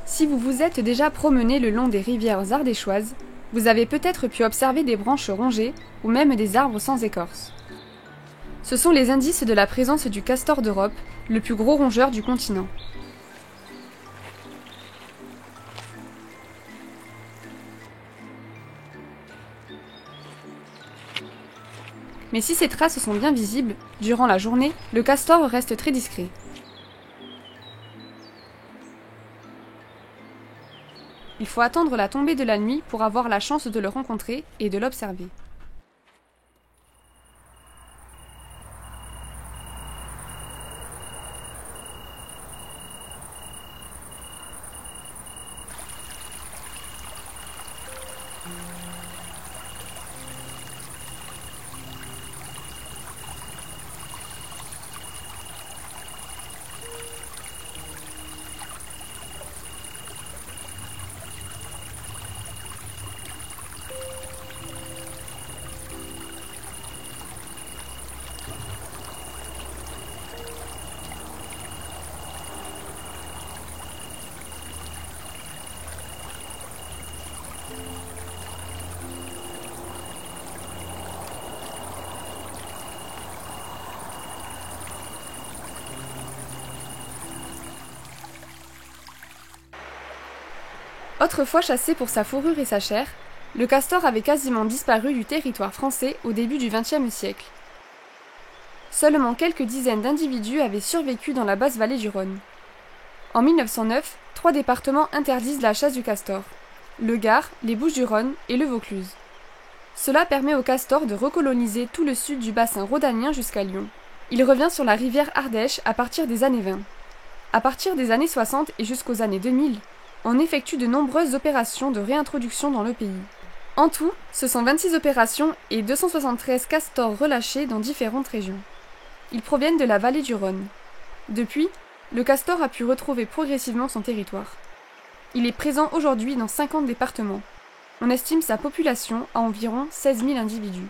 Si vous vous êtes déjà promené le long des rivières ardéchoises, vous avez peut-être pu observer des branches rongées ou même des arbres sans écorce. Ce sont les indices de la présence du castor d'Europe, le plus gros rongeur du continent. Mais si ces traces sont bien visibles, durant la journée, le castor reste très discret. Il faut attendre la tombée de la nuit pour avoir la chance de le rencontrer et de l'observer. Autrefois chassé pour sa fourrure et sa chair, le castor avait quasiment disparu du territoire français au début du XXe siècle. Seulement quelques dizaines d'individus avaient survécu dans la basse vallée du Rhône. En 1909, 3 départements interdisent la chasse du castor: le Gard, les Bouches-du-Rhône et le Vaucluse. Cela permet au castor de recoloniser tout le sud du bassin rhodanien jusqu'à Lyon. Il revient sur la rivière Ardèche à partir des années 20. À partir des années 60 et jusqu'aux années 2000, on effectue de nombreuses opérations de réintroduction dans le pays. En tout, ce sont 26 opérations et 273 castors relâchés dans différentes régions. Ils proviennent de la vallée du Rhône. Depuis, le castor a pu retrouver progressivement son territoire. Il est présent aujourd'hui dans 50 départements. On estime sa population à environ 16 000 individus.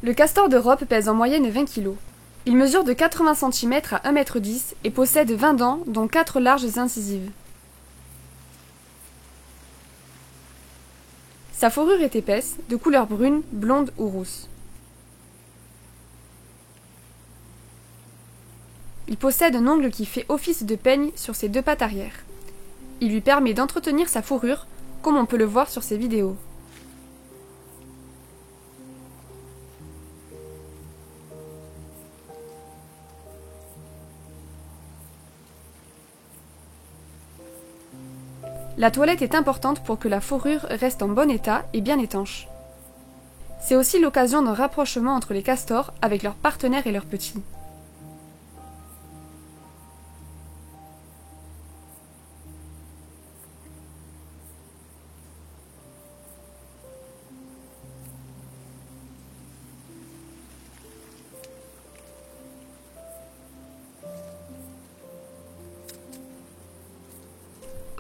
Le castor d'Europe pèse en moyenne 20 kg. Il mesure de 80 cm à 1,10 m et possède 20 dents, dont 4 larges incisives. Sa fourrure est épaisse, de couleur brune, blonde ou rousse. Il possède un ongle qui fait office de peigne sur ses 2 pattes arrière. Il lui permet d'entretenir sa fourrure, comme on peut le voir sur ses vidéos. La toilette est importante pour que la fourrure reste en bon état et bien étanche. C'est aussi l'occasion d'un rapprochement entre les castors avec leurs partenaires et leurs petits.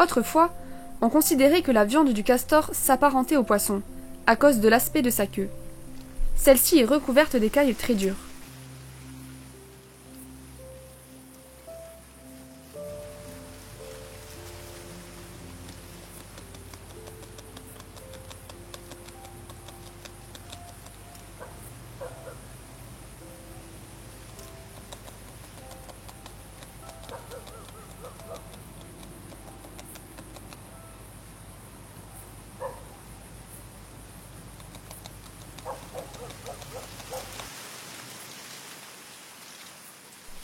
Autrefois, on considérait que la viande du castor s'apparentait au poisson, à cause de l'aspect de sa queue. Celle-ci est recouverte d'écailles très dures.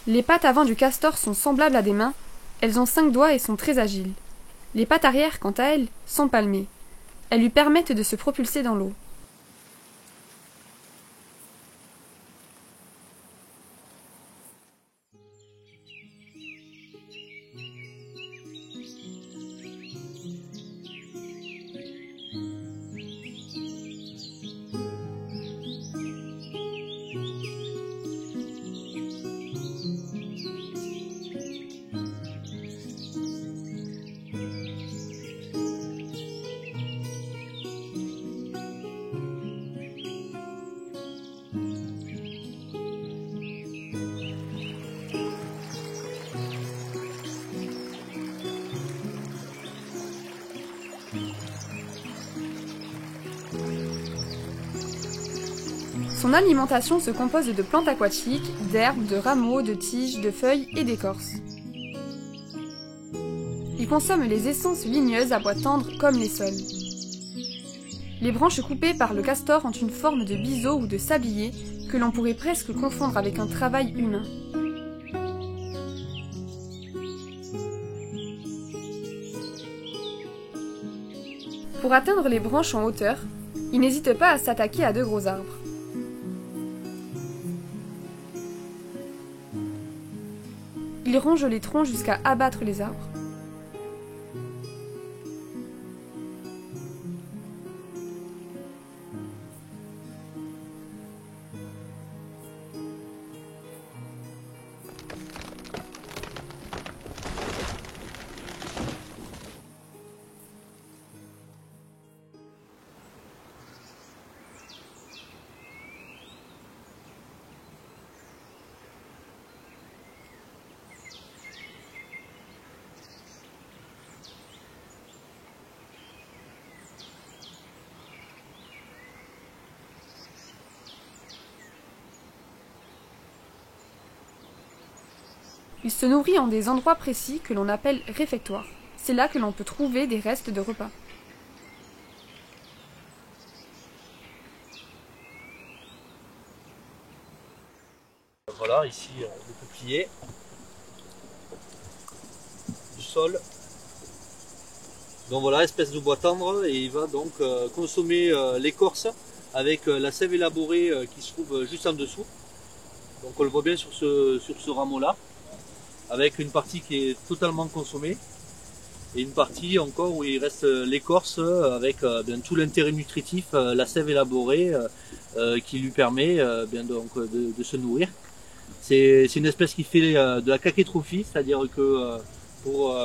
Les pattes avant du castor sont semblables à des mains, elles ont 5 doigts et sont très agiles. Les pattes arrière, quant à elles, sont palmées. Elles lui permettent de se propulser dans l'eau. Son alimentation se compose de plantes aquatiques, d'herbes, de rameaux, de tiges, de feuilles et d'écorces. Il consomme les essences ligneuses à bois tendre comme les saules. Les branches coupées par le castor ont une forme de biseau ou de sablier que l'on pourrait presque confondre avec un travail humain. Pour atteindre les branches en hauteur, il n'hésite pas à s'attaquer à de gros arbres. Il ronge les troncs jusqu'à abattre les arbres. Il se nourrit en des endroits précis que l'on appelle réfectoires. C'est là que l'on peut trouver des restes de repas. Voilà, ici le peuplier, du sol. Donc voilà, espèce de bois tendre, et il va donc consommer l'écorce avec la sève élaborée qui se trouve juste en dessous. Donc on le voit bien sur ce rameau-là, avec une partie qui est totalement consommée et une partie encore où il reste l'écorce avec bien tout l'intérêt nutritif, la sève élaborée qui lui permet bien donc de se nourrir. C'est une espèce qui fait de la cachétrophie, c'est-à-dire que pour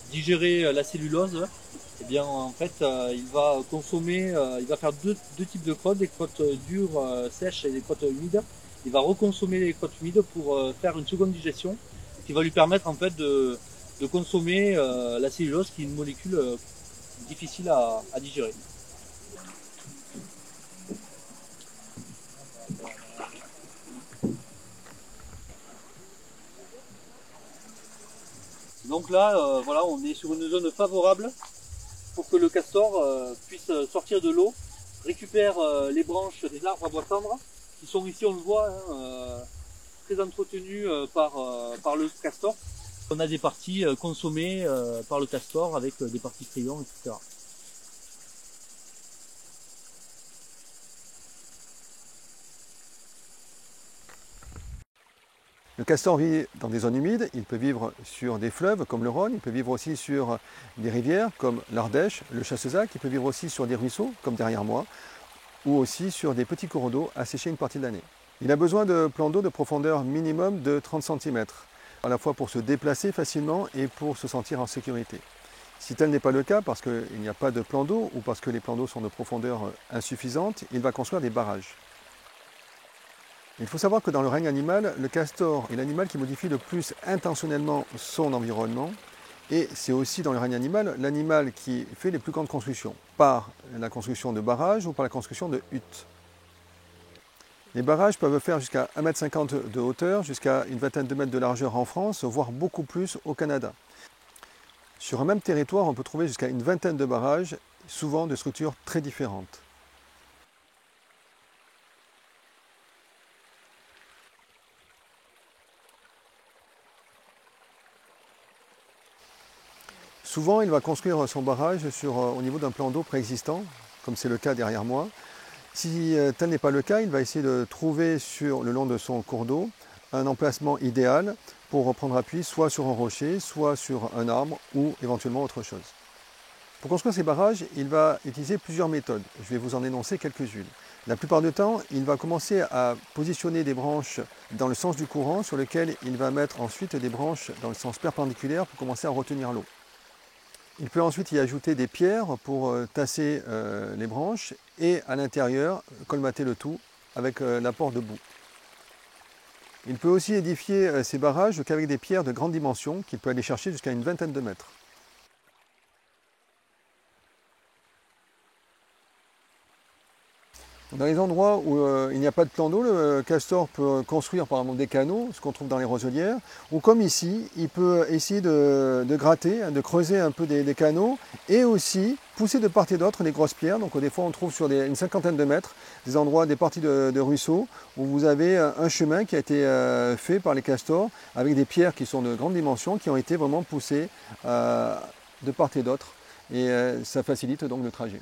digérer la cellulose, eh bien en fait il va consommer, il va faire deux types de crottes, des crottes dures sèches et des crottes humides. Il va reconsommer les crottes humides pour faire une seconde digestion qui va lui permettre en fait de consommer la cellulose, qui est une molécule difficile à digérer. Donc là, voilà, on est sur une zone favorable pour que le castor puisse sortir de l'eau, récupère les branches des arbres à bois tendre, qui sont ici, on le voit, hein, très entretenus par le castor. On a des parties consommées par le castor avec des parties crayons, etc. Le castor vit dans des zones humides, il peut vivre sur des fleuves comme le Rhône, il peut vivre aussi sur des rivières comme l'Ardèche, le Chassezac, il peut vivre aussi sur des ruisseaux comme derrière moi, ou aussi sur des petits cours d'eau asséchés une partie de l'année. Il a besoin de plans d'eau de profondeur minimum de 30 cm, à la fois pour se déplacer facilement et pour se sentir en sécurité. Si tel n'est pas le cas, parce qu'il n'y a pas de plan d'eau ou parce que les plans d'eau sont de profondeur insuffisante, il va construire des barrages. Il faut savoir que dans le règne animal, le castor est l'animal qui modifie le plus intentionnellement son environnement, et c'est aussi dans le règne animal l'animal qui fait les plus grandes constructions, par la construction de barrages ou par la construction de huttes. Les barrages peuvent faire jusqu'à 1,50 m de hauteur, jusqu'à une vingtaine de mètres de largeur en France, voire beaucoup plus au Canada. Sur un même territoire, on peut trouver jusqu'à une vingtaine de barrages, souvent de structures très différentes. Souvent, il va construire son barrage au niveau d'un plan d'eau préexistant, comme c'est le cas derrière moi. Si tel n'est pas le cas, il va essayer de trouver le long de son cours d'eau un emplacement idéal pour prendre appui soit sur un rocher, soit sur un arbre ou éventuellement autre chose. Pour construire ces barrages, il va utiliser plusieurs méthodes. Je vais vous en énoncer quelques-unes. La plupart du temps, il va commencer à positionner des branches dans le sens du courant sur lequel il va mettre ensuite des branches dans le sens perpendiculaire pour commencer à retenir l'eau. Il peut ensuite y ajouter des pierres pour tasser les branches et à l'intérieur colmater le tout avec l'apport de boue. Il peut aussi édifier ces barrages qu'avec des pierres de grande dimension qu'il peut aller chercher jusqu'à une vingtaine de mètres. Dans les endroits où il n'y a pas de plan d'eau, le castor peut construire par exemple des canaux, ce qu'on trouve dans les roselières, ou comme ici, il peut essayer de gratter, de creuser un peu des canaux, et aussi pousser de part et d'autre des grosses pierres. Donc des fois on trouve sur une cinquantaine de mètres des endroits, des parties de ruisseaux, où vous avez un chemin qui a été fait par les castors, avec des pierres qui sont de grande dimension, qui ont été vraiment poussées de part et d'autre, et ça facilite donc le trajet.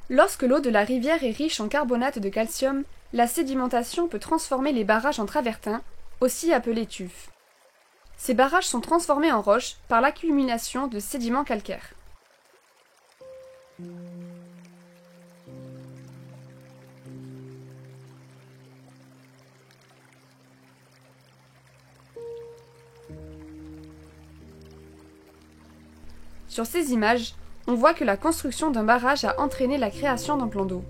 Lorsque l'eau de la rivière est riche en carbonate de calcium, la sédimentation peut transformer les barrages en travertins, aussi appelés tufs. Ces barrages sont transformés en roches par l'accumulation de sédiments calcaires. Sur ces images, on voit que la construction d'un barrage a entraîné la création d'un plan d'eau.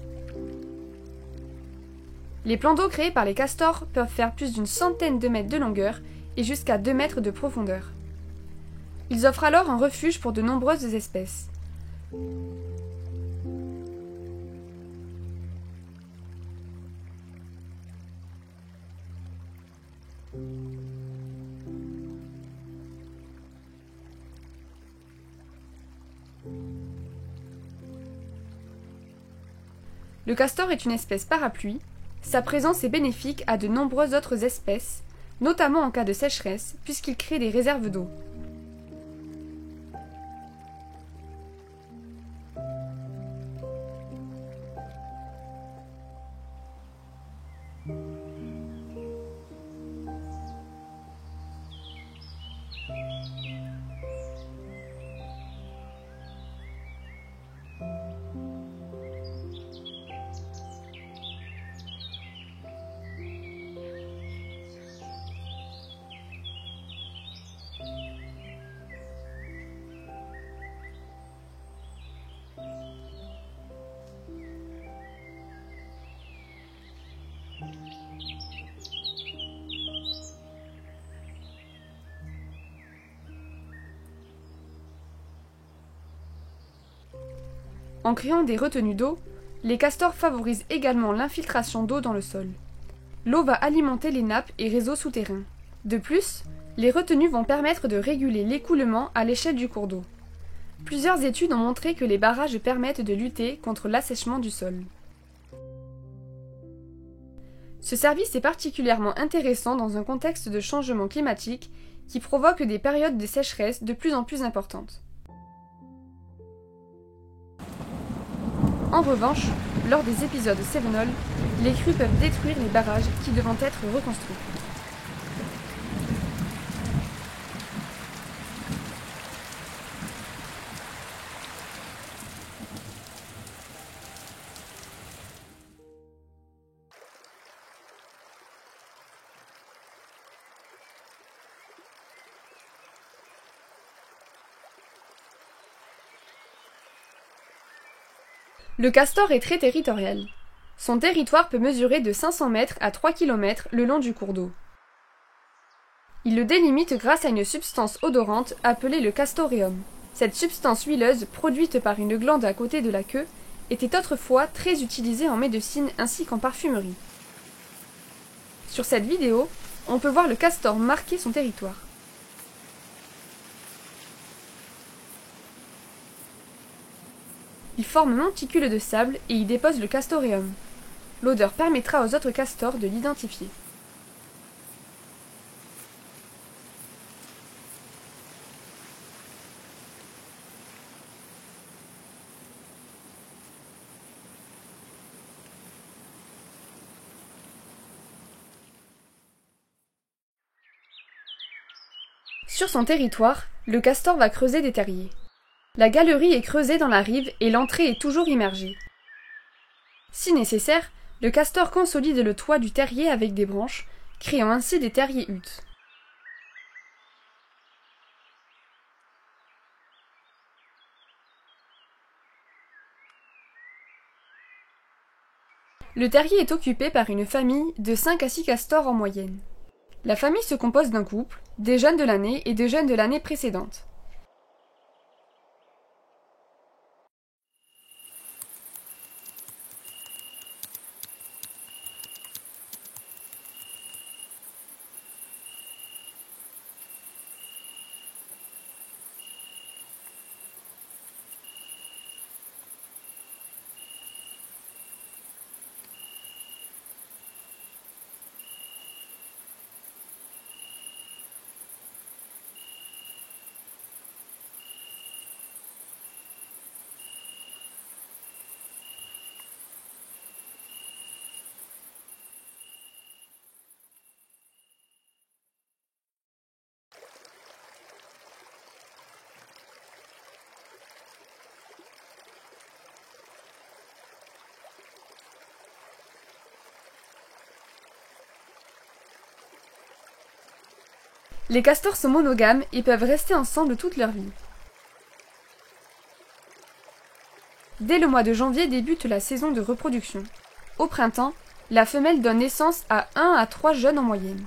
Les plans d'eau créés par les castors peuvent faire plus d'une centaine de mètres de longueur et jusqu'à 2 mètres de profondeur. Ils offrent alors un refuge pour de nombreuses espèces. Le castor est une espèce parapluie. Sa présence est bénéfique à de nombreuses autres espèces, notamment en cas de sécheresse, puisqu'il crée des réserves d'eau. En créant des retenues d'eau, les castors favorisent également l'infiltration d'eau dans le sol. L'eau va alimenter les nappes et réseaux souterrains. De plus, les retenues vont permettre de réguler l'écoulement à l'échelle du cours d'eau. Plusieurs études ont montré que les barrages permettent de lutter contre l'assèchement du sol. Ce service est particulièrement intéressant dans un contexte de changement climatique qui provoque des périodes de sécheresse de plus en plus importantes. En revanche, lors des épisodes Cévenol, les crues peuvent détruire les barrages qui devront être reconstruits. Le castor est très territorial. Son territoire peut mesurer de 500 mètres à 3 km le long du cours d'eau. Il le délimite grâce à une substance odorante appelée le castoreum. Cette substance huileuse, produite par une glande à côté de la queue, était autrefois très utilisée en médecine ainsi qu'en parfumerie. Sur cette vidéo, on peut voir le castor marquer son territoire. Il forme un monticule de sable et y dépose le castoreum. L'odeur permettra aux autres castors de l'identifier. Sur son territoire, le castor va creuser des terriers. La galerie est creusée dans la rive et l'entrée est toujours immergée. Si nécessaire, le castor consolide le toit du terrier avec des branches, créant ainsi des terriers-huttes. Le terrier est occupé par une famille de 5 à 6 castors en moyenne. La famille se compose d'un couple, des jeunes de l'année et des jeunes de l'année précédente. Les castors sont monogames et peuvent rester ensemble toute leur vie. Dès le mois de janvier débute la saison de reproduction. Au printemps, la femelle donne naissance à 1 à 3 jeunes en moyenne.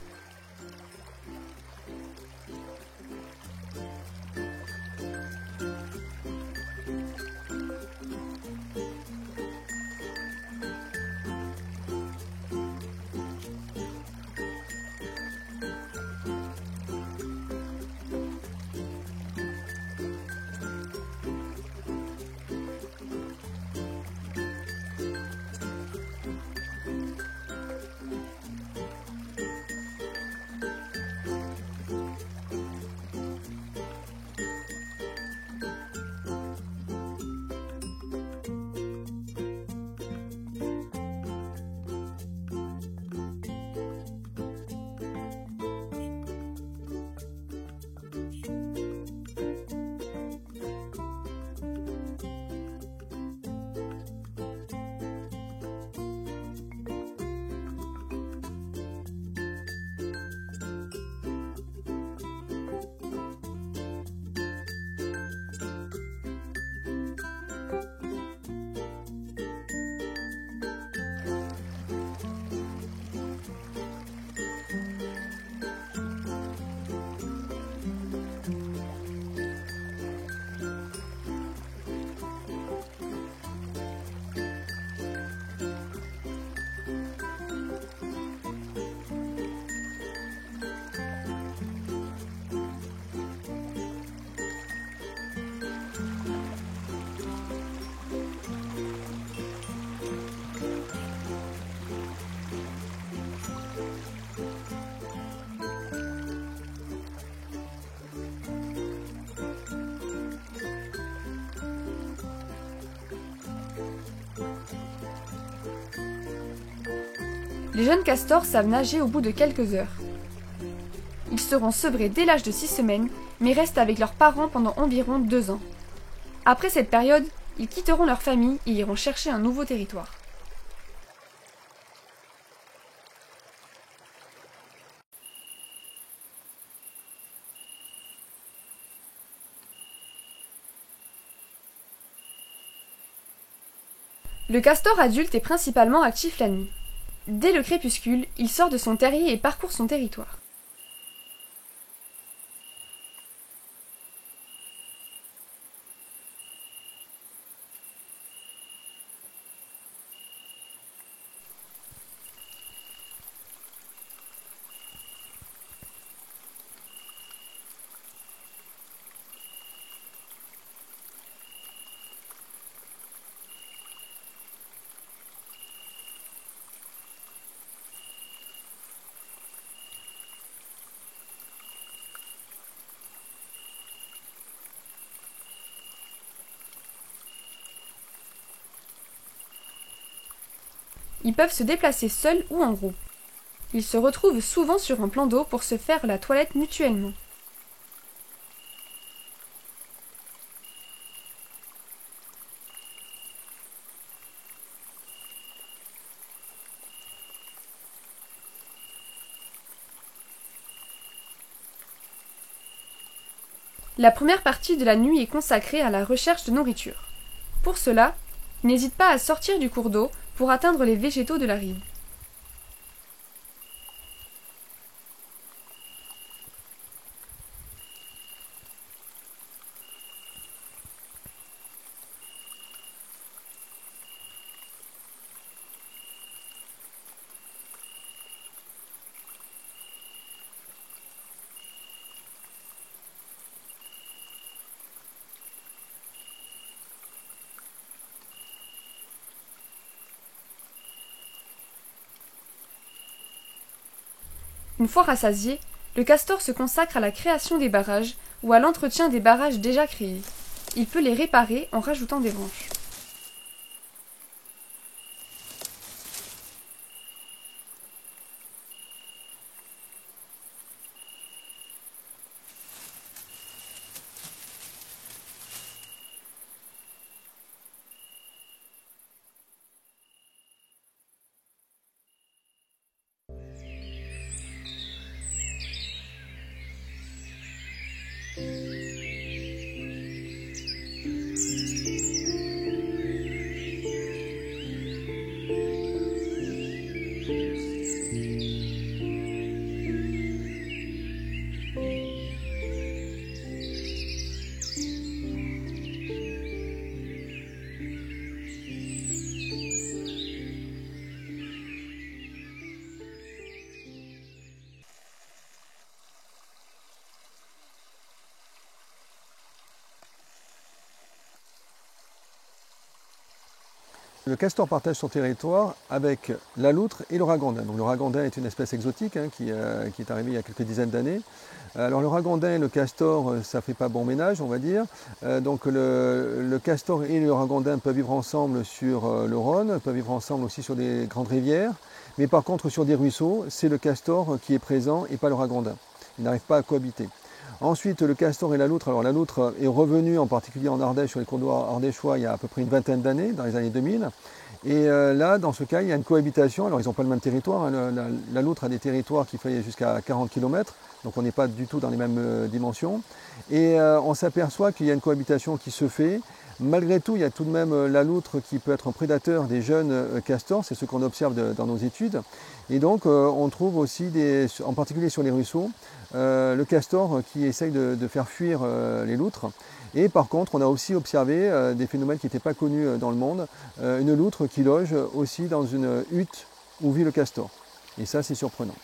Les jeunes castors savent nager au bout de quelques heures. Ils seront sevrés dès l'âge de 6 semaines, mais restent avec leurs parents pendant environ 2 ans. Après cette période, ils quitteront leur famille et iront chercher un nouveau territoire. Le castor adulte est principalement actif la nuit. Dès le crépuscule, il sort de son terrier et parcourt son territoire. Ils peuvent se déplacer seuls ou en groupe. Ils se retrouvent souvent sur un plan d'eau pour se faire la toilette mutuellement. La première partie de la nuit est consacrée à la recherche de nourriture. Pour cela, ils n'hésitent pas à sortir du cours d'eau pour atteindre les végétaux de la rive. Une fois rassasié, le castor se consacre à la création des barrages ou à l'entretien des barrages déjà créés. Il peut les réparer en rajoutant des branches. Le castor partage son territoire avec la loutre et le ragondin. Donc, le ragondin est une espèce exotique qui est arrivée il y a quelques dizaines d'années. Alors le ragondin et le castor, ça ne fait pas bon ménage, on va dire. Donc le castor et le ragondin peuvent vivre ensemble sur le Rhône, peuvent vivre ensemble aussi sur des grandes rivières. Mais par contre, sur des ruisseaux, c'est le castor qui est présent et pas le ragondin. Ils n'arrivent pas à cohabiter. Ensuite, le castor et la loutre. Alors la loutre est revenue en particulier en Ardèche, sur les cours d'eau ardéchois, il y a à peu près une vingtaine d'années, dans les années 2000. Et là, dans ce cas, il y a une cohabitation. Alors ils n'ont pas le même territoire. La loutre a des territoires qui font jusqu'à 40 km, donc on n'est pas du tout dans les mêmes dimensions. Et on s'aperçoit qu'il y a une cohabitation qui se fait. Malgré tout, il y a tout de même la loutre qui peut être un prédateur des jeunes castors, c'est ce qu'on observe dans nos études. Et donc on trouve aussi, en particulier sur les ruisseaux, le castor qui essaye de faire fuir les loutres. Et par contre, on a aussi observé des phénomènes qui n'étaient pas connus dans le monde, une loutre qui loge aussi dans une hutte où vit le castor. Et ça, c'est surprenant.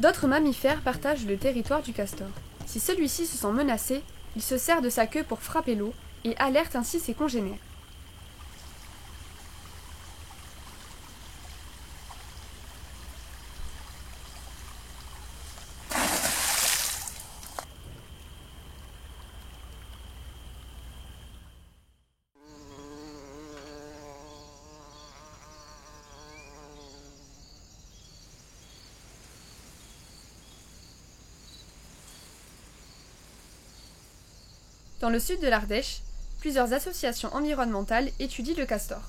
D'autres mammifères partagent le territoire du castor. Si celui-ci se sent menacé, il se sert de sa queue pour frapper l'eau et alerte ainsi ses congénères. Dans le sud de l'Ardèche, plusieurs associations environnementales étudient le castor.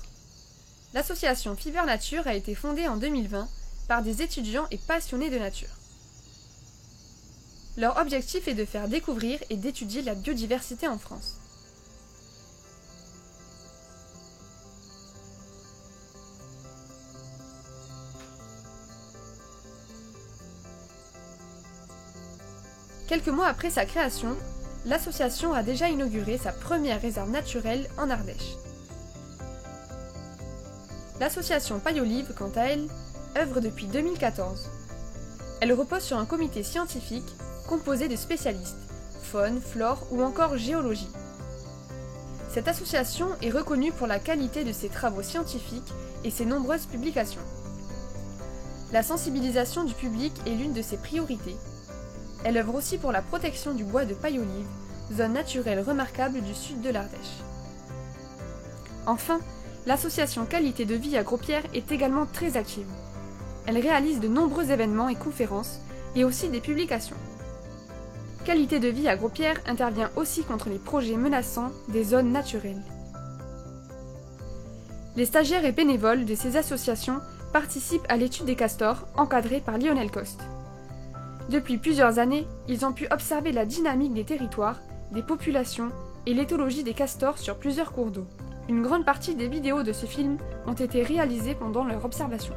L'association Fiber Nature a été fondée en 2020 par des étudiants et passionnés de nature. Leur objectif est de faire découvrir et d'étudier la biodiversité en France. Quelques mois après sa création, l'association a déjà inauguré sa première réserve naturelle en Ardèche. L'association Paille-Olive, quant à elle, œuvre depuis 2014. Elle repose sur un comité scientifique composé de spécialistes, faune, flore ou encore géologie. Cette association est reconnue pour la qualité de ses travaux scientifiques et ses nombreuses publications. La sensibilisation du public est l'une de ses priorités. Elle œuvre aussi pour la protection du bois de Paille-Olive, zone naturelle remarquable du sud de l'Ardèche. Enfin, l'association Qualité de vie à Gros-Pierre est également très active. Elle réalise de nombreux événements et conférences, et aussi des publications. Qualité de vie à Gros-Pierre intervient aussi contre les projets menaçants des zones naturelles. Les stagiaires et bénévoles de ces associations participent à l'étude des castors encadrée par Lionel Coste. Depuis plusieurs années, ils ont pu observer la dynamique des territoires, des populations et l'éthologie des castors sur plusieurs cours d'eau. Une grande partie des vidéos de ce film ont été réalisées pendant leur observation.